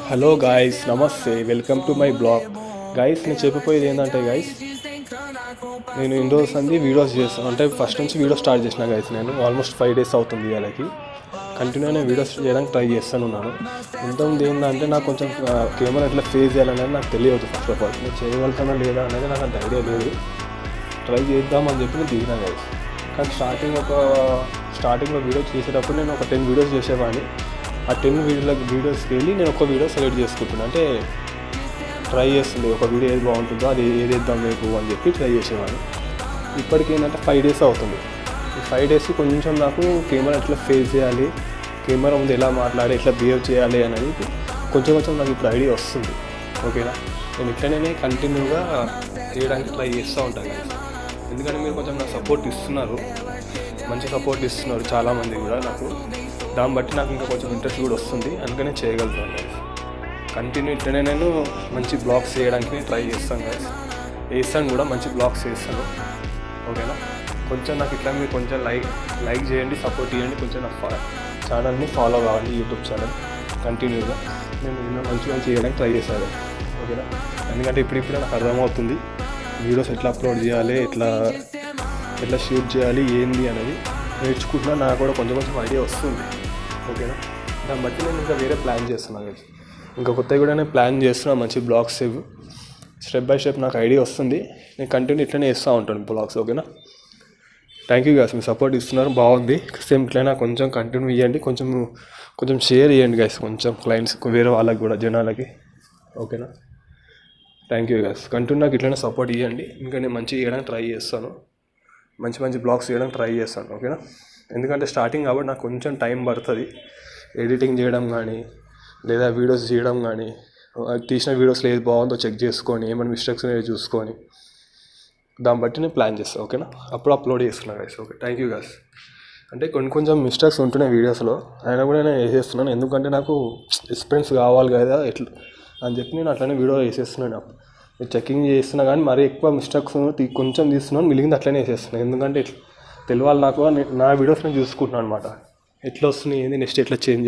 Hello guys, నమస్తే, welcome to my blog. Guys, నేను చెప్పిపోయేది ఏంటంటే గాయస్, నేను ఇన్ని రోజులు అంది వీడియోస్ చేస్తాను. అంటే ఫస్ట్ నుంచి వీడియో స్టార్ట్ చేసిన గాయస్. నేను ఆల్మోస్ట్ 5 days అవుతుంది వాళ్ళకి కంటిన్యూగా వీడియోస్ చేయడానికి ట్రై చేస్తున్నాను. ఇంతకుముందు ఏంటంటే నాకు కొంచెం కెమెరా ఎట్లా ఫేస్ చేయాలనేది నాకు తెలియదు. ఫస్ట్ ఆఫ్ ఆల్ నేను చేయగలుగుతానా లేదా అనేది నాకు అంత ఐడియా లేదు. ట్రై చేద్దామని చెప్పి నేను దిగినా గాయస్. కానీ స్టార్టింగ్లో వీడియో చేసేటప్పుడు నేను ఒక 10 వీడియోస్ చేసేవాడిని. ఆ 10 వీడియోస్కి వెళ్ళి నేను ఒక వీడియో సెలెక్ట్ చేసుకుంటున్నాను. అంటే ట్రై చేస్తుంది ఒక వీడియో ఏది బాగుంటుందో అది ఏది వేద్దాం మీకు అని చెప్పి ట్రై చేసేవాడిని. ఇప్పటికి ఏంటంటే 5 days అవుతుంది. ఈ 5 daysకి కొంచెం నాకు కెమెరా ఎట్లా ఫేస్ చేయాలి, కెమెరా ముందు ఎలా మాట్లాడి ఎట్లా బిహేవ్ చేయాలి అనేది కొంచెం నాకు ఇప్పుడు ఐడియా వస్తుంది. ఓకేనా, నేను ఇట్లనే కంటిన్యూగా చేయడానికి ట్రై చేస్తూ ఉంటాను. ఎందుకంటే మీరు కొంచెం నాకు సపోర్ట్ ఇస్తున్నారు, మంచి సపోర్ట్ ఇస్తున్నారు చాలామంది కూడా నాకు. దాన్ని బట్టి నాకు ఇంకా కొంచెం ఇంట్రెస్ట్ కూడా వస్తుంది, అందుకనే చేయగలుగుతాను గైస్. కంటిన్యూ ఇట్లనే నేను మంచి బ్లాగ్స్ చేయడానికి ట్రై చేస్తాను గైస్. వేస్తాను కూడా, మంచి బ్లాగ్స్ చేస్తాను. ఓకేనా, కొంచెం నాకు ఇట్లా మీరు కొంచెం లైక్ చేయండి, సపోర్ట్ ఇవ్వండి. కొంచెం నా ఛానల్ని ఫాలో కావాలి, యూట్యూబ్ ఛానల్. కంటిన్యూగా నేను మంచిగా చేయడానికి ట్రై చేస్తాను. ఓకేనా, ఎందుకంటే ఇప్పుడే నాకు అర్థమవుతుంది వీడియోస్ ఎట్లా అప్లోడ్ చేయాలి, ఎట్లా షూట్ చేయాలి ఏంది అనేది నేర్చుకుంటున్నా. నాకు కూడా కొంచెం ఐడియా వస్తుంది. ఓకేనా, దాన్ని బట్టి నేను ఇంకా వేరే ప్లాన్ చేస్తున్నాను కదా. ఇంకా కొత్తగా కూడా నేను ప్లాన్ చేస్తున్నాను మంచి బ్లాగ్స్. స్టెప్ బై స్టెప్ నాకు ఐడియా వస్తుంది. నేను కంటిన్యూ ఇట్లనే వేస్తూ ఉంటాను బ్లాగ్స్. ఓకేనా, thank you guys, me support ఇస్తున్నారు, బాగుంది. సేమ్ ఇట్లైనా కొంచెం కంటిన్యూ ఇవ్వండి, కొంచెం షేర్ చేయండి గైస్, కొంచెం క్లయింట్స్ వేరే వాళ్ళకి కూడా, జనాలకి. ఓకేనా, థ్యాంక్ యూ గైస్. కంటిన్యూ నాకు ఇట్లనే సపోర్ట్ ఇవ్వండి. ఇంకా నేను మంచిగా చేయడానికి ట్రై చేస్తాను, మంచి బ్లాగ్స్ చేయడానికి ట్రై చేస్తాను. ఓకేనా, ఎందుకంటే స్టార్టింగ్ కాబట్టి నాకు కొంచెం టైం పడుతుంది ఎడిటింగ్ చేయడం కానీ, లేదా వీడియోస్ చేయడం కానీ. తీసిన వీడియోస్లో ఏది బాగుందో చెక్ చేసుకొని, ఏమైనా మిస్టేక్స్ అనేవి చూసుకొని దాన్ని బట్టి నేను ప్లాన్ చేస్తాను. ఓకేనా, అప్పుడు అప్లోడ్ చేస్తున్నాను guys. Okay, thank you guys. అంటే కొంచెం మిస్టేక్స్ ఉంటున్నాయి వీడియోస్లో, అయినా కూడా నేను వేసేస్తున్నాను. ఎందుకంటే నాకు ఎక్స్పీరియన్స్ కావాలి కదా ఎట్లా అని చెప్పి నేను అట్లనే వీడియో వేసేస్తున్నాను. చెక్కింగ్ చేస్తున్నా కానీ మరీ ఎక్కువ మిస్టేక్స్ కొంచెం తీస్తున్నాను, మిగిలింది అట్లనే వేసేస్తున్నాను. ఎందుకంటే తెలియాలి నాకు, నా వీడియోస్ నేను చూసుకుంటున్నాను అనమాట, ఎట్లా వస్తున్నాయి ఏంది, నెక్స్ట్ ఎట్లా చేంజ్ చేయాలి.